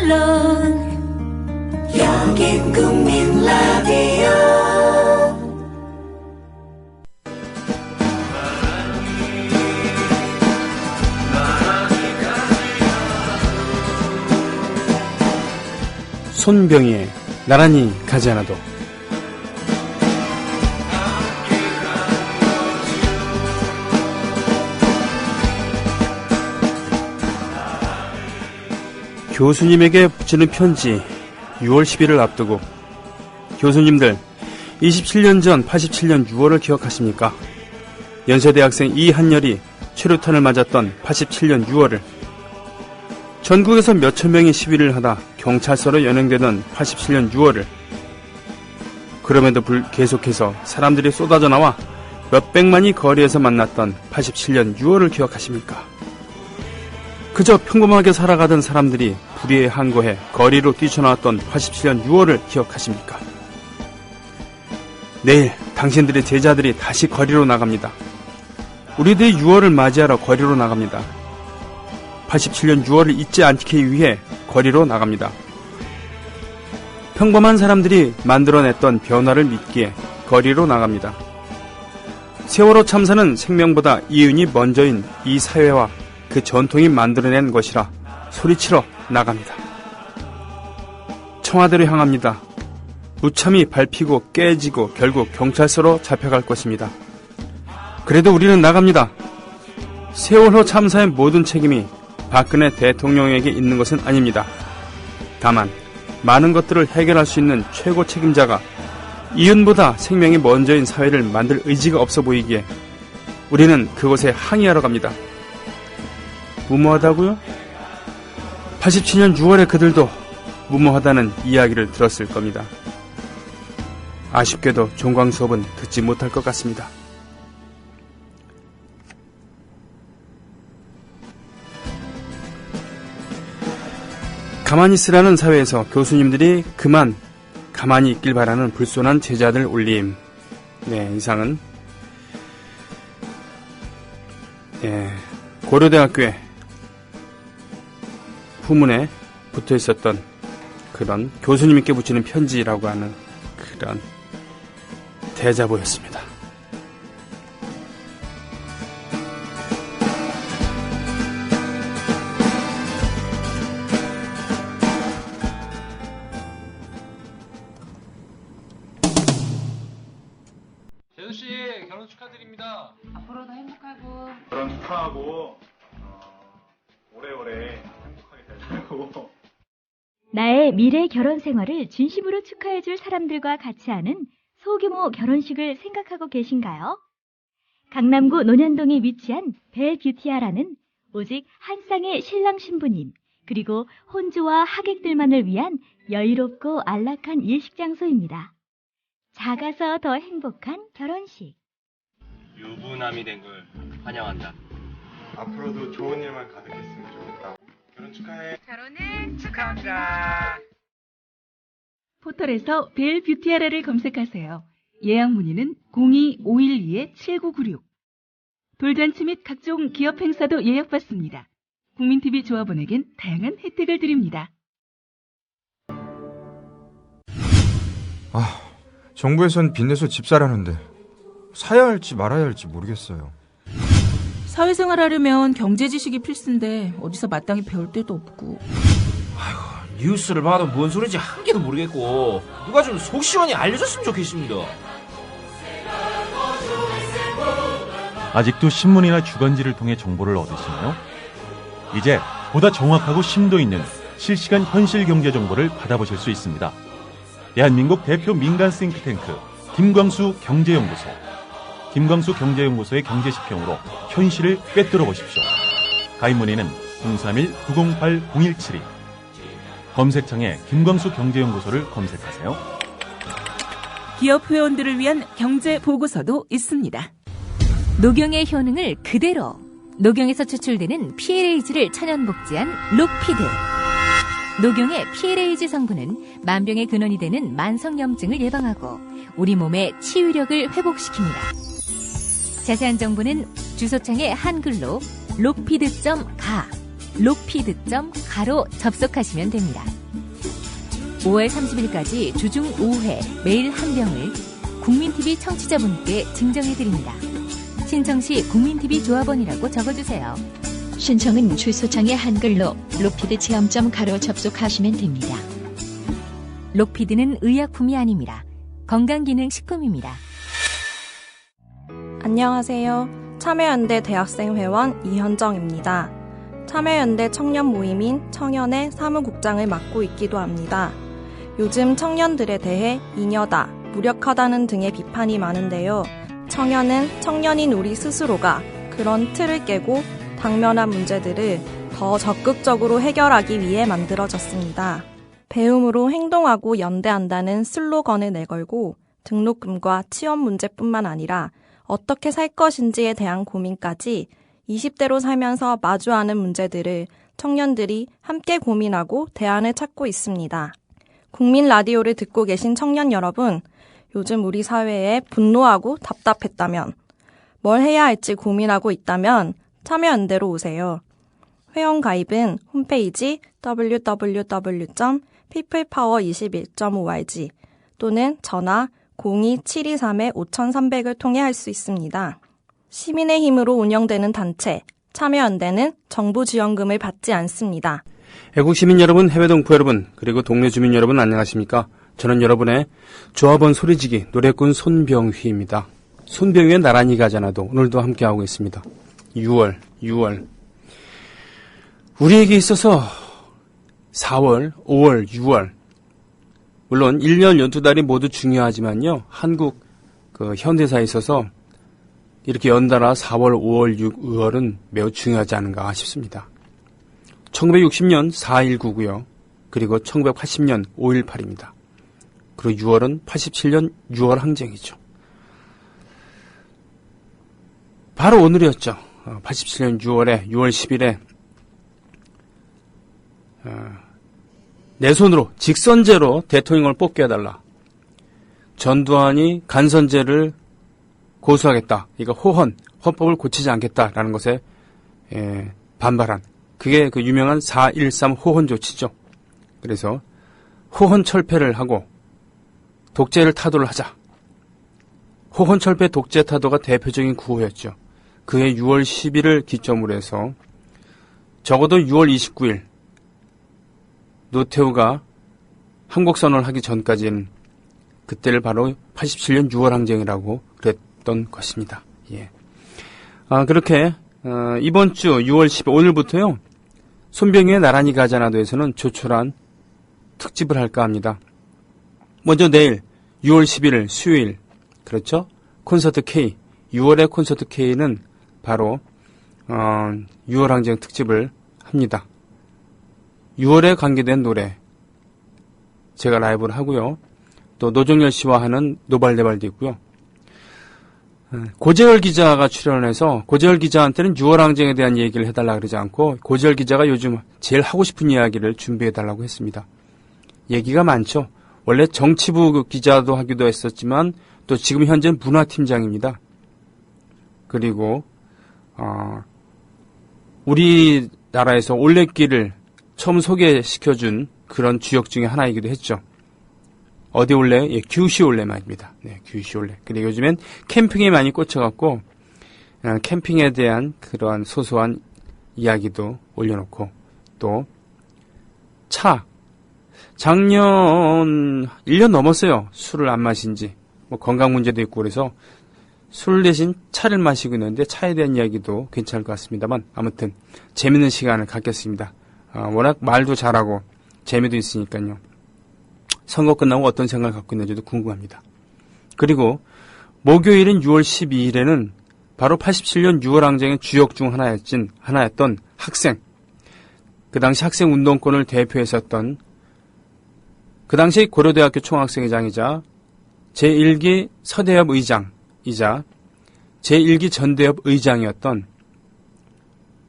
물론 여긴 국민 라디오. 손병희의 나란히 가지 않아도. 교수님에게 붙이는 편지 6월 10일을 앞두고 교수님들 27년 전 87년 6월을 기억하십니까? 연세대학생 이한열이 최루탄을 맞았던 87년 6월을, 전국에서 몇천 명이 시위를 하다 경찰서로 연행되던 87년 6월을, 그럼에도 계속해서 사람들이 쏟아져 나와 몇백만이 거리에서 만났던 87년 6월을 기억하십니까? 그저 평범하게 살아가던 사람들이 불의에 항거해 거리로 뛰쳐나왔던 87년 6월을 기억하십니까? 내일 당신들의 제자들이 다시 거리로 나갑니다. 우리들이 6월을 맞이하러 거리로 나갑니다. 87년 6월을 잊지 않기 위해 거리로 나갑니다. 평범한 사람들이 만들어냈던 변화를 믿기에 거리로 나갑니다. 세월호 참사는 생명보다 이윤이 먼저인 이 사회와 그 전통이 만들어낸 것이라 소리치러 나갑니다. 청와대로 향합니다. 무참히 밟히고 깨지고 결국 경찰서로 잡혀갈 것입니다. 그래도 우리는 나갑니다. 세월호 참사의 모든 책임이 박근혜 대통령에게 있는 것은 아닙니다. 다만 많은 것들을 해결할 수 있는 최고 책임자가 이윤보다 생명이 먼저인 사회를 만들 의지가 없어 보이기에 우리는 그곳에 항의하러 갑니다. 무모하다고요? 87년 6월에 그들도 무모하다는 이야기를 들었을 겁니다. 아쉽게도 종강 수업은 듣지 못할 것 같습니다. 가만히 있으라는 사회에서 교수님들이 그만 가만히 있길 바라는 불손한 제자들 올림. 네, 이상은 고려대학교에 후문에 붙어 있었던 그런 교수님께 붙이는 편지라고 하는 그런 대자보였습니다. 재수씨 결혼 축하드립니다. 앞으로도 행복하고 결혼 축하하고 오래오래 행복하게 잘 살고. 나의 미래 결혼 생활을 진심으로 축하해줄 사람들과 같이 하는 소규모 결혼식을 생각하고 계신가요? 강남구 논현동에 위치한 벨뷰티아라는 오직 한 쌍의 신랑 신부님 그리고 혼주와 하객들만을 위한 여유롭고 안락한 예식장소입니다. 작아서 더 행복한 결혼식. 유부남이 된 걸 환영한다. 앞으로도 좋은 일만 가득했으면 좋겠다. 결혼 축하해. 결혼을 축하합니다. 포털에서 벨뷰티아라를 검색하세요. 예약 문의는 02-512-7996. 돌잔치 및 각종 기업 행사도 예약받습니다. 국민TV 조합원에겐 다양한 혜택을 드립니다. 정부에선 빚내서 집 사라는데 사야 할지 말아야 할지 모르겠어요. 사회생활 하려면 경제 지식이 필수인데 어디서 마땅히 배울 데도 없고. 아이고, 뉴스를 봐도 뭔 소리인지 한 개도 모르겠고 누가 좀 속 시원히 알려줬으면 좋겠습니다. 아직도 신문이나 주간지를 통해 정보를 얻으시나요? 이제 보다 정확하고 심도 있는 실시간 현실 경제 정보를 받아보실 수 있습니다. 대한민국 대표 민간 싱크탱크 김광수 경제연구소. 김광수 경제연구소의 경제시평으로 현실을 꿰뚫어 보십시오. 가입 문의는 031-908-0172. 검색창에 김광수 경제연구소를 검색하세요. 기업 회원들을 위한 경제 보고서도 있습니다. 녹용의 효능을 그대로, 녹용에서 추출되는 PLAG를 천연 복제한 록피드. 녹용의 PLAG 성분은 만병의 근원이 되는 만성염증을 예방하고 우리 몸의 치유력을 회복시킵니다. 자세한 정보는 주소창에 한글로 록피드.가, 록피드.가로 접속하시면 됩니다. 5월 30일까지 주중 5회 매일 한 병을 국민TV 청취자분께 증정해드립니다. 신청 시 국민TV 조합원이라고 적어주세요. 신청은 주소창에 한글로 록피드 체험점 가로 접속하시면 됩니다. 록피드는 의약품이 아닙니다. 건강기능식품입니다. 안녕하세요. 참여연대 대학생회원 이현정입니다. 참여연대 청년 모임인 청년의 사무국장을 맡고 있기도 합니다. 요즘 청년들에 대해 잉여다, 무력하다는 등의 비판이 많은데요. 청년은 청년인 우리 스스로가 그런 틀을 깨고 당면한 문제들을 더 적극적으로 해결하기 위해 만들어졌습니다. 배움으로 행동하고 연대한다는 슬로건을 내걸고 등록금과 취업 문제뿐만 아니라 어떻게 살 것인지에 대한 고민까지 20대로 살면서 마주하는 문제들을 청년들이 함께 고민하고 대안을 찾고 있습니다. 국민 라디오를 듣고 계신 청년 여러분, 요즘 우리 사회에 분노하고 답답했다면, 뭘 해야 할지 고민하고 있다면 참여연대로 오세요. 회원 가입은 홈페이지 www.peoplepower21.org 또는 전화 02-723-5300을 통해 할 수 있습니다. 시민의 힘으로 운영되는 단체 참여연대는 정부 지원금을 받지 않습니다. 애국시민 여러분, 해외 동포 여러분, 그리고 동네 주민 여러분 안녕하십니까? 저는 여러분의 조합원 소리지기 노래꾼 손병휘입니다. 손병휘의 나란히 가잖아도 오늘도 함께하고 있습니다. 6월. 우리에게 있어서 4월, 5월, 6월 물론 1년 12달이 모두 중요하지만요. 한국 현대사에 있어서 이렇게 연달아 4월, 5월, 6월은 매우 중요하지 않은가 싶습니다. 1960년 4.19고요. 그리고 1980년 5.18입니다. 그리고 6월은 87년 6월 항쟁이죠. 바로 오늘이었죠. 87년 6월에 6월 10일에 내 손으로 직선제로 대통령을 뽑게 해달라. 전두환이 간선제를 고수하겠다. 이거 헌법을 고치지 않겠다라는 것에 반발한 그게 그 유명한 4.13 호헌 조치죠. 그래서 호헌 철폐를 하고 독재를 타도를 하자. 호헌 철폐 독재 타도가 대표적인 구호였죠. 그해 6월 10일을 기점으로 해서 적어도 6월 29일 노태우가 한국선언을 하기 전까지는 그때를 바로 87년 6월 항쟁이라고 그랬던 것입니다. 예. 그렇게 이번 주 6월 10일 오늘부터요. 손병희의 나란히 가자나도에서는 조촐한 특집을 할까 합니다. 먼저 내일 6월 11일 수요일 그렇죠? 콘서트 K 6월의 콘서트 K는 바로 6월 항쟁 특집을 합니다. 6월에 관계된 노래 제가 라이브를 하고요. 또 노정열 씨와 하는 노발대발도 있고요. 고재열 기자가 출연해서 고재열 기자한테는 6월 항쟁에 대한 얘기를 해달라 그러지 않고 고재열 기자가 요즘 제일 하고 싶은 이야기를 준비해달라고 했습니다. 얘기가 많죠. 원래 정치부 기자도 하기도 했었지만 또 지금 현재 문화팀장입니다. 그리고 우리나라에서 올레길을 처음 소개시켜준 그런 주역 중에 하나이기도 했죠. 어디 올레? 예, 규시 올레 말입니다. 네, 규시 올레. 그리고 요즘엔 캠핑에 많이 꽂혀갖고 캠핑에 대한 그러한 소소한 이야기도 올려놓고 또 차. 작년 1년 넘었어요. 술을 안 마신 지. 뭐 건강 문제도 있고 그래서 술 대신 차를 마시고 있는데 차에 대한 이야기도 괜찮을 것 같습니다만 아무튼 재밌는 시간을 갖겠습니다. 워낙 말도 잘하고 재미도 있으니까요. 선거 끝나고 어떤 생각을 갖고 있는지도 궁금합니다. 그리고 목요일인 6월 12일에는 바로 87년 6월 항쟁의 주역 중 하나였던 학생. 그 당시 학생 운동권을 대표했었던 그 당시 고려대학교 총학생회장이자 제1기 서대협 의장이자 제1기 전대협 의장이었던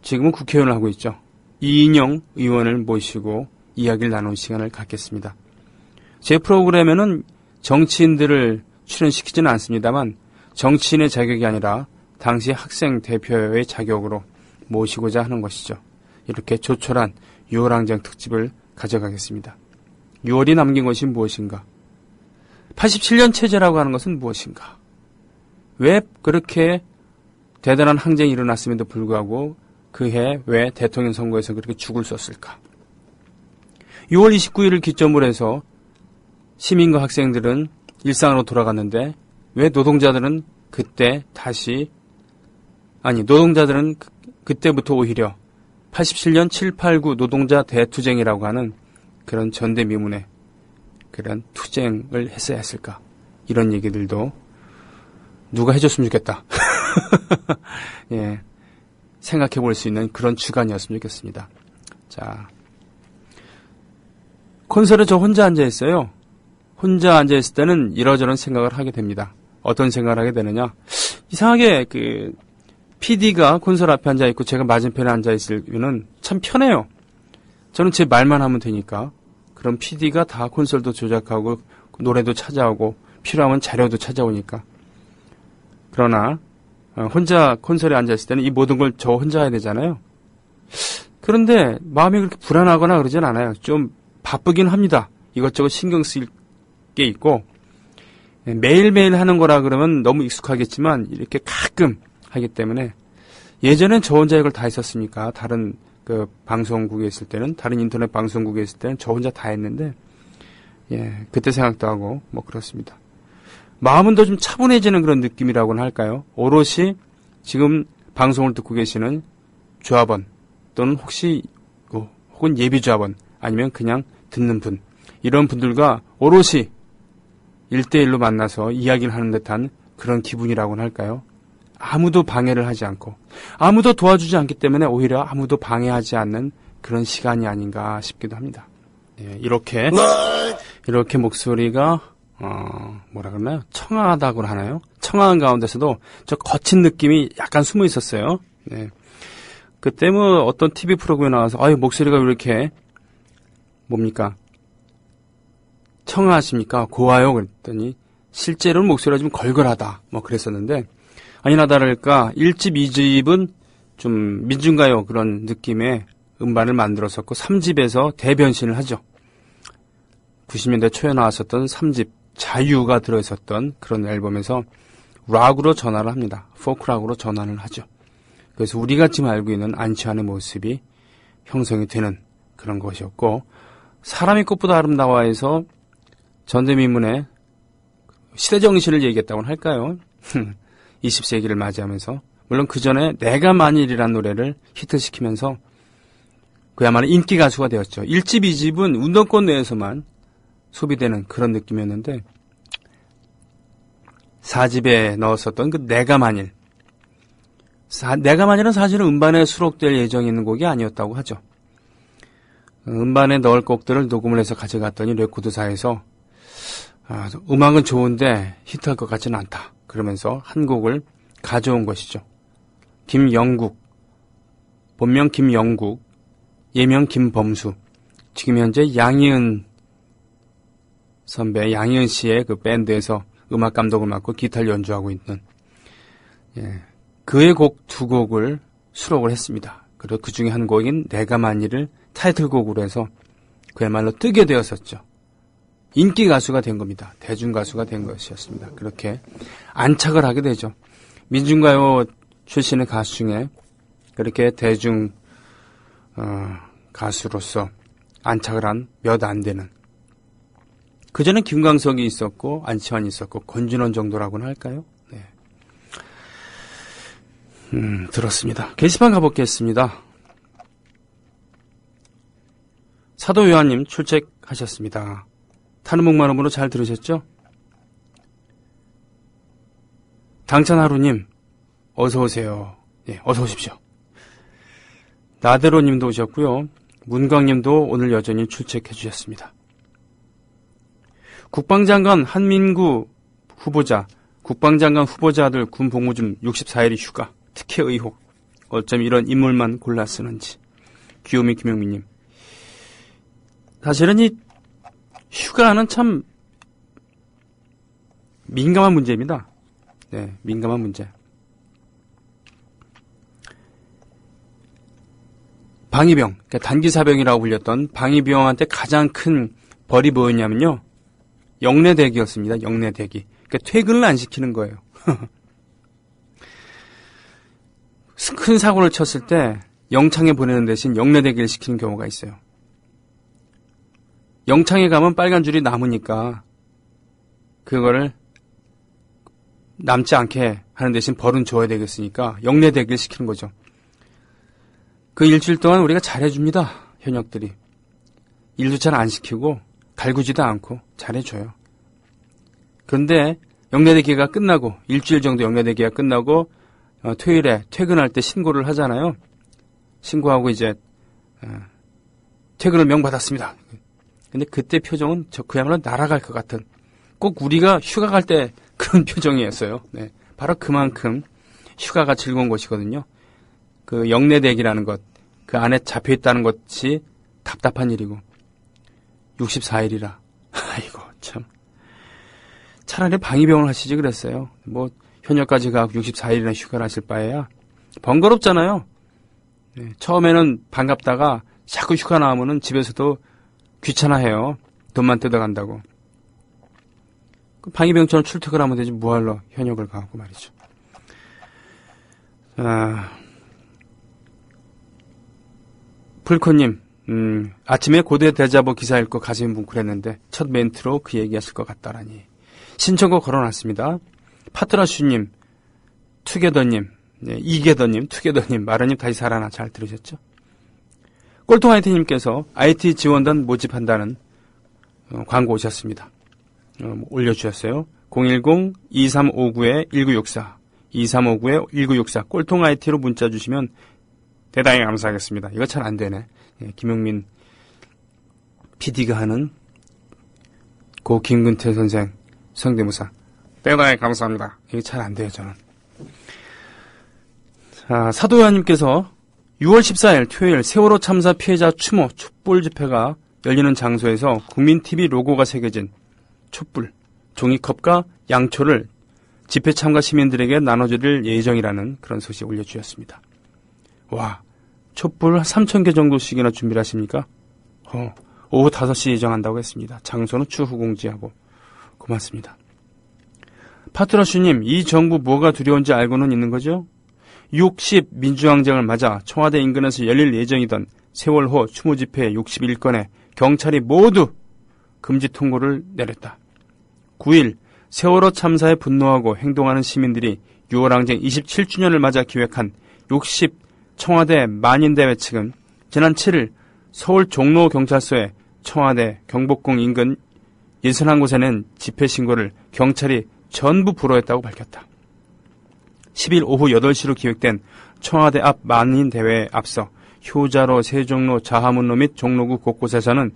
지금은 국회의원을 하고 있죠. 이인영 의원을 모시고 이야기를 나눈 시간을 갖겠습니다. 제 프로그램에는 정치인들을 출연시키지는 않습니다만 정치인의 자격이 아니라 당시 학생 대표의 자격으로 모시고자 하는 것이죠. 이렇게 조촐한 6월 항쟁 특집을 가져가겠습니다. 6월이 남긴 것이 무엇인가? 87년 체제라고 하는 것은 무엇인가? 왜 그렇게 대단한 항쟁이 일어났음에도 불구하고 그해 왜 대통령 선거에서 그렇게 죽을 썼을까? 6월 29일을 기점으로 해서 시민과 학생들은 일상으로 돌아갔는데 왜 노동자들은 노동자들은 그때부터 오히려 87년 7, 8, 9 노동자 대투쟁이라고 하는 그런 전대미문의 그런 투쟁을 했어야 했을까? 이런 얘기들도 누가 해줬으면 좋겠다. 예, 생각해 볼 수 있는 그런 주간이었으면 좋겠습니다. 자, 콘솔에 저 혼자 앉아있어요. 혼자 앉아있을 때는 이러저런 생각을 하게 됩니다. 어떤 생각을 하게 되느냐? 이상하게 PD가 콘솔 앞에 앉아있고 제가 맞은편에 앉아있으면 참 편해요. 저는 제 말만 하면 되니까. 그럼 PD가 다 콘솔도 조작하고 노래도 찾아오고 필요하면 자료도 찾아오니까. 그러나 혼자 콘솔에 앉아있을 때는 이 모든 걸 저 혼자 해야 되잖아요. 그런데 마음이 그렇게 불안하거나 그러진 않아요. 좀 바쁘긴 합니다. 이것저것 신경 쓸 게 있고 매일매일 하는 거라 그러면 너무 익숙하겠지만 이렇게 가끔 하기 때문에 예전엔 저 혼자 이걸 다 했었으니까 다른 그 방송국에 있을 때는 다른 인터넷 방송국에 있을 때는 저 혼자 다 했는데 예 그때 생각도 하고 뭐 그렇습니다. 마음은 더 좀 차분해지는 그런 느낌이라고는 할까요? 오롯이 지금 방송을 듣고 계시는 조합원 또는 혹은 예비 조합원 아니면 그냥 듣는 분 이런 분들과 오롯이 1대1로 만나서 이야기를 하는 듯한 그런 기분이라고는 할까요? 아무도 방해를 하지 않고 아무도 도와주지 않기 때문에 오히려 아무도 방해하지 않는 그런 시간이 아닌가 싶기도 합니다. 예, 이렇게 목소리가 뭐라 그러나요? 청아하다고 하나요? 청아한 가운데서도 저 거친 느낌이 약간 숨어 있었어요. 네. 그때 뭐 어떤 TV 프로그램에 나와서 목소리가 왜 이렇게 뭡니까? 청아하십니까? 고와요? 그랬더니 실제로는 목소리가 좀 걸걸하다. 뭐 그랬었는데 아니나 다를까 1집, 2집은 좀 민중가요 그런 느낌의 음반을 만들었었고 3집에서 대변신을 하죠. 90년대 초에 나왔었던 3집 자유가 들어있었던 그런 앨범에서 락으로 전환을 합니다. 포크락으로 전환을 하죠. 그래서 우리가 지금 알고 있는 안치환의 모습이 형성이 되는 그런 것이었고 사람이 꽃보다 아름다워에서 전대미문의 시대정신을 얘기했다고는 할까요? 20세기를 맞이하면서 물론 그 전에 내가 만일이라는 노래를 히트시키면서 그야말로 인기 가수가 되었죠. 1집, 2집은 운동권 내에서만 소비되는 그런 느낌이었는데 4집에 넣었었던 그 내가 만일 내가 만일은 사실은 음반에 수록될 예정이 있는 곡이 아니었다고 하죠. 음반에 넣을 곡들을 녹음을 해서 가져갔더니 레코드사에서 음악은 좋은데 히트할 것 같지는 않다. 그러면서 한 곡을 가져온 것이죠. 김영국, 본명 김영국, 예명 김범수, 지금 현재 양희은 선배, 양희은 씨의 그 밴드에서 음악 감독을 맡고 기타를 연주하고 있는 그의 곡 두 곡을 수록을 했습니다. 그리고 그 중에 한 곡인 내가 만일을 타이틀곡으로 해서 그야말로 뜨게 되었었죠. 인기 가수가 된 겁니다. 대중 가수가 된 것이었습니다. 그렇게 안착을 하게 되죠. 민중가요 출신의 가수 중에 그렇게 대중 가수로서 안착을 한 몇 안 되는 그전에 김광석이 있었고 안치환이 있었고 권진원 정도라고는 할까요? 네. 들었습니다. 게시판 가보겠습니다. 사도 요한님 출첵하셨습니다. 타는 목마름으로 잘 들으셨죠? 당찬하루님 어서 오세요. 예, 어서 오십시오. 나대로님도 오셨고요. 문광님도 오늘 여전히 출첵해 주셨습니다. 국방장관 한민구 후보자, 국방장관 후보자들 군 복무 중 64일이 휴가, 특혜 의혹. 어쩜 이런 인물만 골라 쓰는지. 귀요미 김용민님. 사실은 이 휴가는 참 민감한 문제입니다. 네, 민감한 문제. 방위병, 그러니까 단기사병이라고 불렸던 방위병한테 가장 큰 벌이 뭐였냐면요. 영내대기였습니다. 영내대기. 그러니까 퇴근을 안 시키는 거예요. 큰 사고를 쳤을 때 영창에 보내는 대신 영내대기를 시키는 경우가 있어요. 영창에 가면 빨간 줄이 남으니까 그거를 남지 않게 하는 대신 벌은 줘야 되겠으니까 영내대기를 시키는 거죠. 그 일주일 동안 우리가 잘해줍니다. 현역들이. 일도 잘 안 시키고 갈구지도 않고 잘해줘요. 그런데 영내대기가 끝나고 일주일 정도 영내대기가 끝나고 토요일에 퇴근할 때 신고를 하잖아요. 신고하고 이제 퇴근을 명받았습니다. 근데 그때 표정은 그야말로 날아갈 것 같은 꼭 우리가 휴가 갈 때 그런 표정이었어요. 네, 바로 그만큼 휴가가 즐거운 것이거든요. 그 영내대기라는 것, 그 안에 잡혀있다는 것이 답답한 일이고 64일이라 아이고 참 차라리 방위병을 하시지 그랬어요. 뭐 현역까지 가고 64일이나 휴가를 하실 바에야 번거롭잖아요. 네, 처음에는 반갑다가 자꾸 휴가 나오면은 집에서도 귀찮아해요. 돈만 뜯어간다고. 그 방위병처럼 출퇴근을 하면 되지 뭐하러 현역을 가고 말이죠. 풀코님, 아침에 고대 대자보 기사 읽고 가슴이 뭉클했는데 첫 멘트로 그 얘기하실 것 같다라니. 신청곡 걸어놨습니다. 파트라슈님, 투게더님, 네, 이게더님, 투게더님, 마르님 다시 살아나 잘 들으셨죠? 꼴통 IT님께서 IT 지원단 모집한다는 광고 오셨습니다. 올려주셨어요. 010-2359-1964 2359-1964 꼴통 IT로 문자 주시면 대단히 감사하겠습니다. 이거 잘 안 되네. 예, 김용민 PD가 하는 고 김근태 선생 성대모사 대단히 감사합니다. 이게 잘 안 돼요, 저는. 자, 사도야님께서 6월 14일 토요일 세월호 참사 피해자 추모 촛불 집회가 열리는 장소에서 국민TV 로고가 새겨진 촛불, 종이컵과 양초를 집회 참가 시민들에게 나눠드릴 예정이라는 그런 소식 올려주셨습니다. 와, 촛불 3,000개 정도씩이나 준비를 하십니까? 오후 5시 예정한다고 했습니다. 장소는 추후 공지하고. 고맙습니다. 파트라슈님, 이 정부 뭐가 두려운지 알고는 있는 거죠? 60 민주항쟁을 맞아 청와대 인근에서 열릴 예정이던 세월호 추모 집회 61건에 경찰이 모두 금지 통고를 내렸다. 9일 세월호 참사에 분노하고 행동하는 시민들이 6월항쟁 27주년을 맞아 기획한 60 청와대 만인대회 측은 지난 7일 서울 종로경찰서에 청와대 경복궁 인근 61곳에 집회 신고를 경찰이 전부 불허했다고 밝혔다. 10일 오후 8시로 기획된 청와대 앞 만인대회에 앞서 효자로 세종로 자하문로 및 종로구 곳곳에서는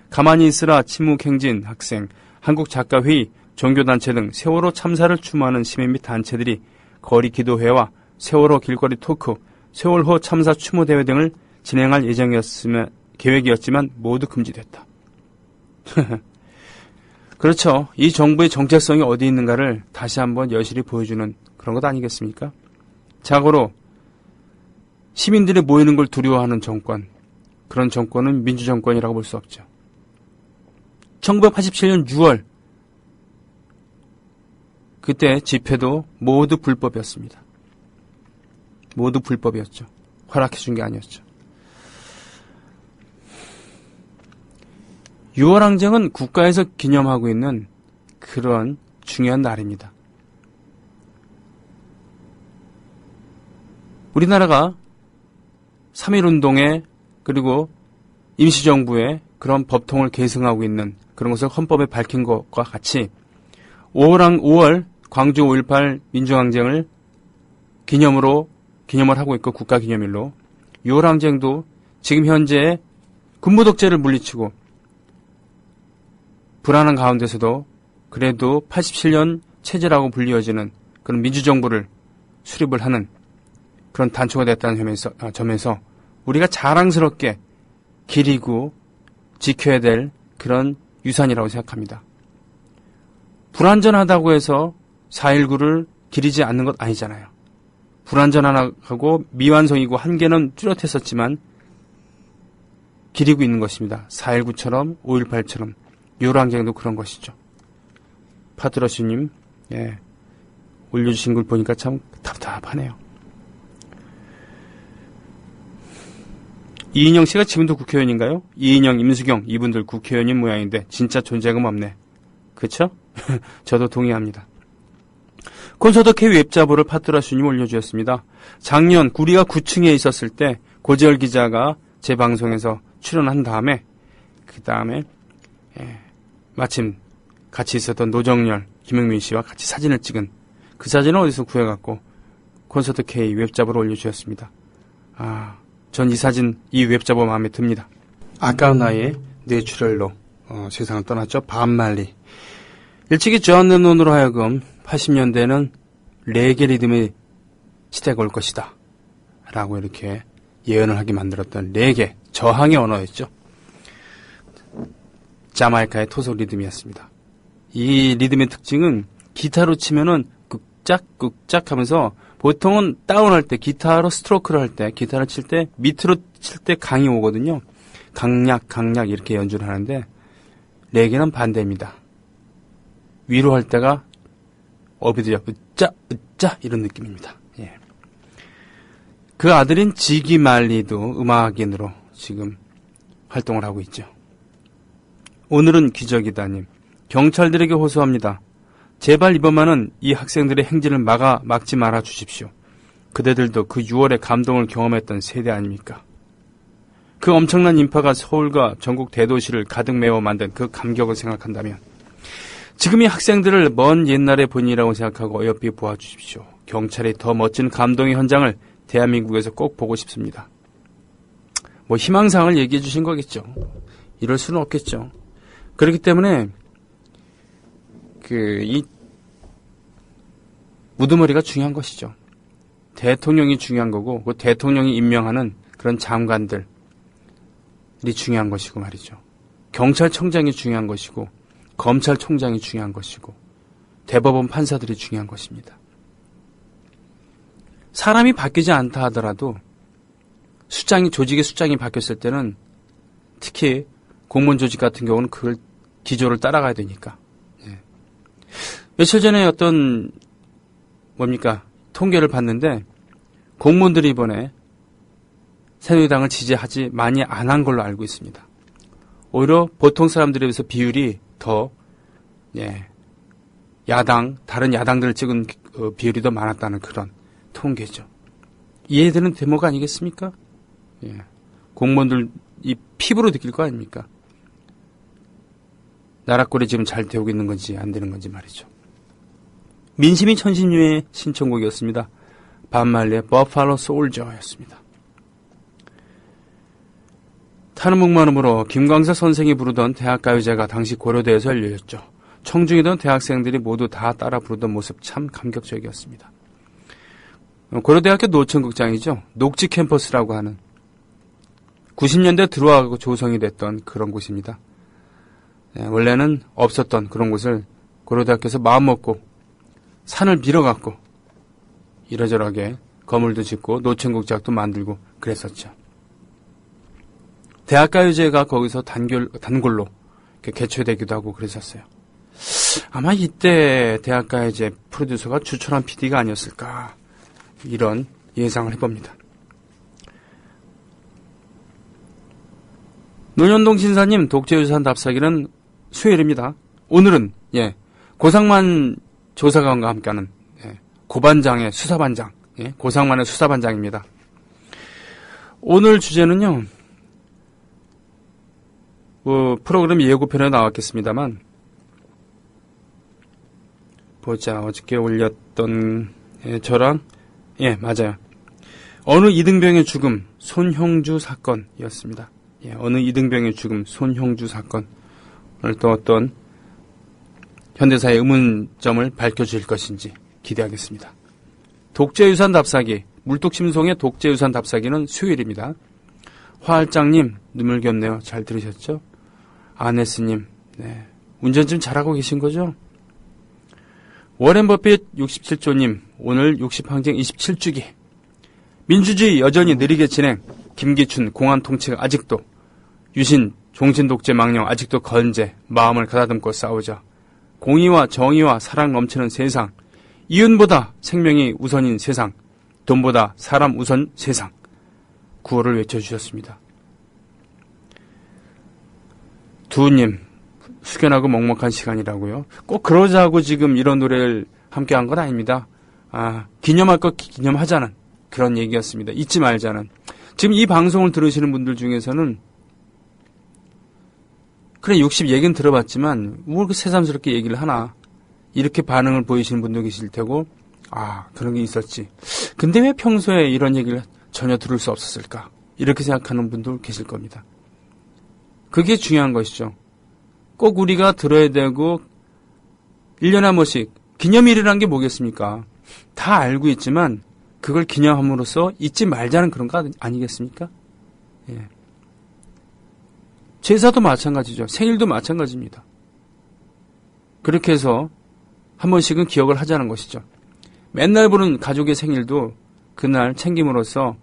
가만히 있으라 침묵행진 학생, 한국작가회의, 종교단체 등 세월호 참사를 추모하는 시민 및 단체들이 거리 기도회와 세월호 길거리 토크, 세월호 참사 추모대회 등을 진행할 계획이었지만 모두 금지됐다. 그렇죠. 이 정부의 정체성이 어디 있는가를 다시 한번 여실히 보여주는 그런 것 아니겠습니까? 자고로 시민들이 모이는 걸 두려워하는 정권, 그런 정권은 민주정권이라고 볼 수 없죠. 1987년 6월 그때 집회도 모두 불법이었습니다. 모두 불법이었죠. 허락해준 게 아니었죠. 6월항쟁은 국가에서 기념하고 있는 그런 중요한 날입니다. 우리나라가 3.1운동에 그리고 임시정부에 그런 법통을 계승하고 있는 그런 것을 헌법에 밝힌 것과 같이 5월 광주 5.18 민주항쟁을 기념을 하고 있고 국가기념일로 6월항쟁도 지금 현재 군부독재를 물리치고 불안한 가운데서도 그래도 87년 체제라고 불리워지는 그런 민주정부를 수립을 하는 그런 단초가 됐다는 점에서 우리가 자랑스럽게 기리고 지켜야 될 그런 유산이라고 생각합니다. 불완전하다고 해서 4.19를 기리지 않는 것 아니잖아요. 불완전하고 미완성이고 한계는 뚜렷했었지만 기리고 있는 것입니다. 4.19처럼 5.18처럼 요랑쟁도 그런 것이죠. 파트러슈님, 예, 올려주신 걸 보니까 참 답답하네요. 이인영 씨가 지금도 국회의원인가요? 이인영, 임수경 이분들 국회의원인 모양인데 진짜 존재감 없네. 그쵸? 저도 동의합니다. 콘서트 K 웹자보를 파트라슈님 올려주셨습니다. 작년 우리가 9층에 있었을 때 고재열 기자가 제 방송에서 출연한 다음에 그 다음에 마침 같이 있었던 노정열, 김영민 씨와 같이 사진을 찍은 그 사진을 어디서 구해갖고 콘서트 K 웹자보를 올려주셨습니다. 전 이 사진, 이 웹자보 마음에 듭니다. 아까운 나이에 뇌출혈로 세상을 떠났죠. 밤말리. 일찍이 존 레논으로 하여금 80년대는 레게 리듬의 시대가 올 것이다 라고 이렇게 예언을 하게 만들었던 레게, 저항의 언어였죠. 자마이카의 토속 리듬이었습니다. 이 리듬의 특징은 기타로 치면은 꾹짝 하면서 보통은 다운할 때, 기타로 스트로크를 할 때, 기타를 칠 때 밑으로 칠 때 강이 오거든요. 강약 이렇게 연주를 하는데 레게는 반대입니다. 위로 할 때가 업이들요. 으짜 이런 느낌입니다. 예. 그 아들인 지기 말리도 음악인으로 지금 활동을 하고 있죠. 오늘은 기적이다님. 경찰들에게 호소합니다. 제발 이번만은 이 학생들의 행진을 막지 말아 주십시오. 그대들도 그 6월의 감동을 경험했던 세대 아닙니까? 그 엄청난 인파가 서울과 전국 대도시를 가득 메워 만든 그 감격을 생각한다면 지금 이 학생들을 먼 옛날의 본인이라고 생각하고 어여삐 보아주십시오. 경찰이 더 멋진 감동의 현장을 대한민국에서 꼭 보고 싶습니다. 뭐 희망사항을 얘기해 주신 거겠죠. 이럴 수는 없겠죠. 그렇기 때문에 이 우두머리가 중요한 것이죠. 대통령이 중요한 거고 그 대통령이 임명하는 그런 장관들이 중요한 것이고 말이죠. 경찰청장이 중요한 것이고 검찰총장이 중요한 것이고 대법원 판사들이 중요한 것입니다. 사람이 바뀌지 않다 하더라도 조직의 수장이 바뀌었을 때는 특히 공무원 조직 같은 경우는 그걸 기조를 따라가야 되니까. 예. 며칠 전에 어떤 통계를 봤는데 공무원들이 이번에 새누리당을 지지하지 많이 안 한 걸로 알고 있습니다. 오히려 보통 사람들에 비해서 비율이 더 다른 야당들을 찍은 비율이 더 많았다는 그런 통계죠. 이해되는 대목 아니겠습니까? 예. 공무원들 이 피부로 느낄 거 아닙니까? 나라 꼴이 지금 잘 되고 있는 건지 안 되는 건지 말이죠. 민심이 천신유의 신청곡이었습니다. 반말리의 버팔로 소울저였습니다. 타는 목마름으로 김광석 선생이 부르던 대학가요제가 당시 고려대에서 열렸죠. 청중이던 대학생들이 모두 다 따라 부르던 모습 참 감격적이었습니다. 고려대학교 노천극장이죠. 녹지 캠퍼스라고 하는 90년대 들어와서 조성이 됐던 그런 곳입니다. 원래는 없었던 그런 곳을 고려대학교에서 마음먹고 산을 밀어갖고 이러저러하게 건물도 짓고 노천극장도 만들고 그랬었죠. 대학가요제가 거기서 단골로 개최되기도 하고 그랬었어요. 아마 이때 대학가요제 프로듀서가 주철한 PD가 아니었을까 이런 예상을 해봅니다. 논현동 신사님 독재유산 답사기는 수요일입니다. 오늘은 고상만 조사관과 함께하는 고반장의 수사반장, 고상만의 수사반장입니다. 오늘 주제는요. 프로그램 예고편에 나왔겠습니다만 보자. 어저께 올렸던 저랑 맞아요. 어느 이등병의 죽음 손형주 사건이었습니다. 어느 이등병의 죽음 손형주 사건. 오늘 또 어떤 현대사의 의문점을 밝혀줄 것인지 기대하겠습니다. 독재유산 답사기 물뚝심송의 독재유산 답사기는 수요일입니다. 화할장님 눈물겹네요. 잘 들으셨죠? 아네스님 운전 좀 잘하고 계신 거죠? 워렌 버핏 67조님 오늘 60항쟁 27주기 민주주의 여전히 느리게 진행 김기춘 공안 통치가 아직도 유신 종신독재 망령 아직도 건재 마음을 가다듬고 싸우자. 공의와 정의와 사랑 넘치는 세상, 이윤보다 생명이 우선인 세상, 돈보다 사람 우선 세상, 구호를 외쳐주셨습니다. 두우님, 숙연하고 먹먹한 시간이라고요? 꼭 그러자고 지금 이런 노래를 함께한 건 아닙니다. 기념할 것 기념하자는 그런 얘기였습니다. 잊지 말자는. 지금 이 방송을 들으시는 분들 중에서는 그래 60 얘기는 들어봤지만 뭘 그렇게 새삼스럽게 얘기를 하나 이렇게 반응을 보이시는 분도 계실 테고 그런 게 있었지. 근데 왜 평소에 이런 얘기를 전혀 들을 수 없었을까? 이렇게 생각하는 분도 계실 겁니다. 그게 중요한 것이죠. 꼭 우리가 들어야 되고 1년에 한 번씩 기념일이라는 게 뭐겠습니까? 다 알고 있지만 그걸 기념함으로써 잊지 말자는 그런 거 아니겠습니까? 예. 제사도 마찬가지죠. 생일도 마찬가지입니다. 그렇게 해서 한 번씩은 기억을 하자는 것이죠. 맨날 보는 가족의 생일도 그날 챙김으로써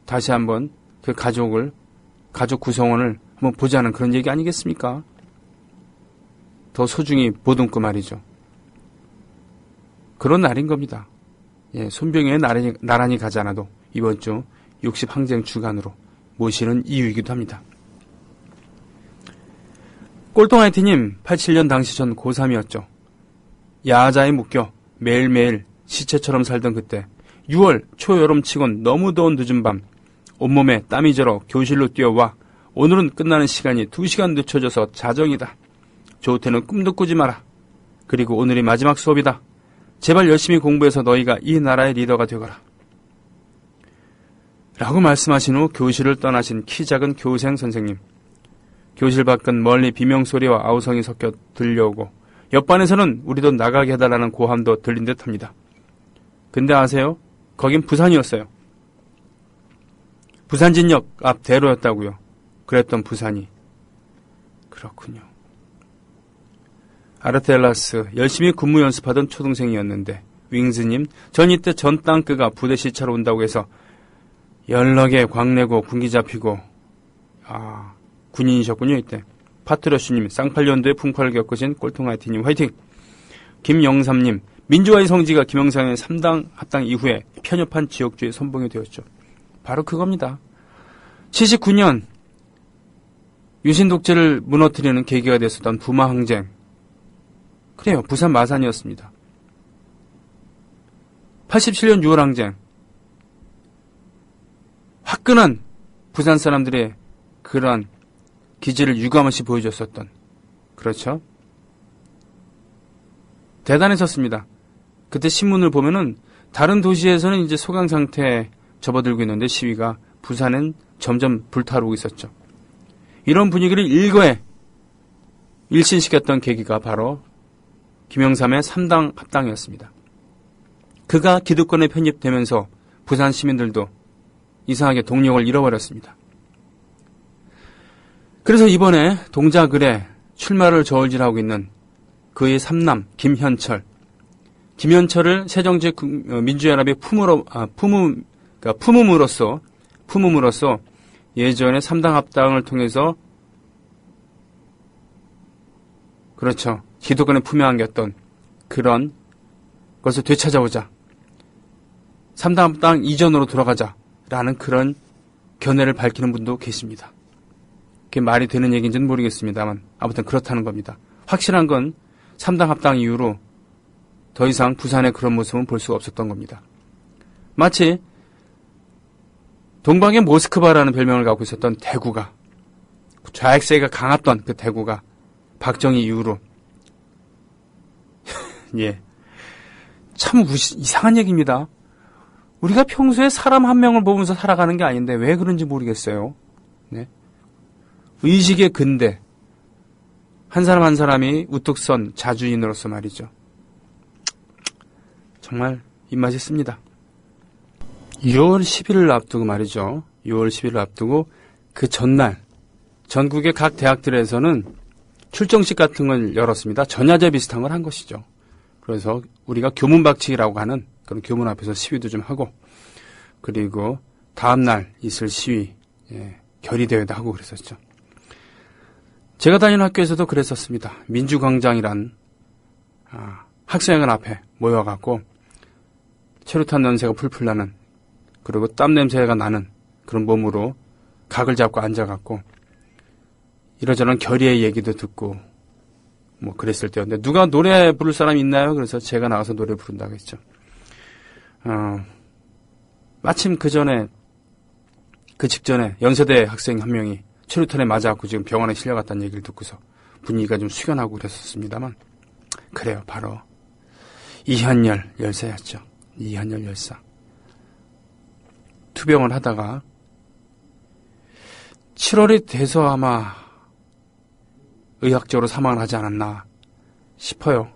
다시 한번 그 가족 구성원을 한번 보자는 그런 얘기 아니겠습니까? 더 소중히 보듬고 말이죠. 그런 날인 겁니다. 예, 손병에 나란히 가지 않아도 이번 주 60 항쟁 주간으로 모시는 이유이기도 합니다. 꼴통아이티님, 87년 당시 전 고3이었죠. 야자에 묶여 매일매일 시체처럼 살던 그때 6월 초여름치곤 너무 더운 늦은 밤 온몸에 땀이 절어 교실로 뛰어와 오늘은 끝나는 시간이 2시간 늦춰져서 자정이다. 조태는 꿈도 꾸지 마라. 그리고 오늘이 마지막 수업이다. 제발 열심히 공부해서 너희가 이 나라의 리더가 되거라. 라고 말씀하신 후 교실을 떠나신 키 작은 교생 선생님. 교실 밖은 멀리 비명소리와 아우성이 섞여 들려오고 옆반에서는 우리도 나가게 해달라는 고함도 들린 듯합니다. 근데 아세요? 거긴 부산이었어요. 부산진역 앞 대로였다고요. 그랬던 부산이. 그렇군요. 아르텔라스, 열심히 군무 연습하던 초등생이었는데 윙스님, 전 이때 전 땅크가 부대 시차로 온다고 해서 연락에 광내고 군기 잡히고 군인이셨군요. 이때 파트러슈님, 쌍팔년도에 풍파를 겪으신 꼴통아이티님 화이팅. 김영삼님, 민주화의 성지가 김영삼의 3당 합당 이후에 편협한 지역주의 선봉이 되었죠. 바로 그겁니다. 79년 유신독재를 무너뜨리는 계기가 됐었던 부마항쟁. 그래요. 부산 마산이었습니다. 87년 6월항쟁. 화끈한 부산 사람들의 그러한 기질을 유감없이 보여줬었던. 그렇죠. 대단했었습니다. 그때 신문을 보면은 다른 도시에서는 이제 소강 상태에 접어들고 있는데 시위가 부산은 점점 불타오르고 있었죠. 이런 분위기를 일거에 일신시켰던 계기가 바로 김영삼의 3당 합당이었습니다. 그가 기득권에 편입되면서 부산 시민들도 이상하게 동력을 잃어버렸습니다. 그래서 이번에 동작을에 출마를 저울질하고 있는 그의 삼남 김현철을 새정치 민주연합의 품음으로써 예전에 3당 합당을 통해서 그렇죠. 기득권에 품에 안겼던 그런 것을 되찾아오자. 3당 합당 이전으로 돌아가자라는 그런 견해를 밝히는 분도 계십니다. 그게 말이 되는 얘기인지는 모르겠습니다만 아무튼 그렇다는 겁니다. 확실한 건 3당 합당 이후로 더 이상 부산의 그런 모습은 볼 수가 없었던 겁니다. 마치 동방의 모스크바라는 별명을 갖고 있었던 대구가, 좌익세가 강했던 그 대구가 박정희 이후로 예, 참 이상한 얘기입니다. 우리가 평소에 사람 한 명을 보면서 살아가는 게 아닌데 왜 그런지 모르겠어요. 네. 의식의 근대, 한 사람 한 사람이 우뚝 선 자주인으로서 말이죠. 정말 입맛이 씁니다. 6월 10일을 앞두고 말이죠. 6월 10일을 앞두고 그 전날 전국의 각 대학들에서는 출정식 같은 걸 열었습니다. 전야제 비슷한 걸 한 것이죠. 그래서 우리가 교문박치기라고 하는 그런 교문 앞에서 시위도 좀 하고 그리고 다음날 있을 시위 결의대회도 하고 그랬었죠. 제가 다니는 학교에서도 그랬었습니다. 민주광장이란 학생회관 앞에 모여갖고 체류탄 냄새가 풀풀 나는, 그리고 땀 냄새가 나는 그런 몸으로 각을 잡고 앉아갖고 이러저런 결의의 얘기도 듣고 뭐 그랬을 때였는데, 누가 노래 부를 사람 있나요? 그래서 제가 나가서 노래 부른다고 했죠. 마침 그 직전에 연세대 학생 한 명이 체류탄에 맞아갖고 지금 병원에 실려갔다는 얘기를 듣고서 분위기가 좀 숙연하고 그랬었습니다만, 그래요. 바로 이한열 열사였죠. 이한열 열사. 투병을 하다가 7월이 돼서 아마 의학적으로 사망을 하지 않았나 싶어요.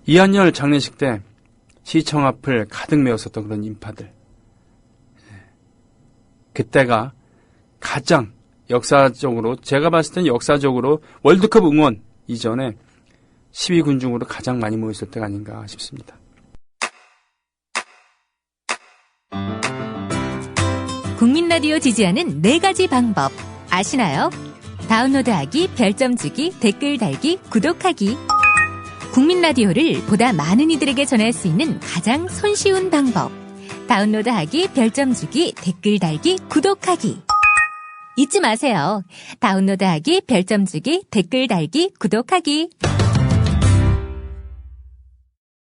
이한열 장례식 때 시청 앞을 가득 메웠었던 그런 인파들. 그때가 가장 역사적으로, 제가 봤을 땐 역사적으로 월드컵 응원 이전에 12군 중으로 가장 많이 모였을 때가 아닌가 싶습니다. 국민라디오 지지하는 4가지 방법 아시나요? 다운로드하기, 별점 주기, 댓글 달기, 구독하기. 국민라디오를 보다 많은 이들에게 전할 수 있는 가장 손쉬운 방법. 다운로드하기, 별점 주기, 댓글 달기, 구독하기. 잊지 마세요. 다운로드하기, 별점 주기, 댓글 달기, 구독하기.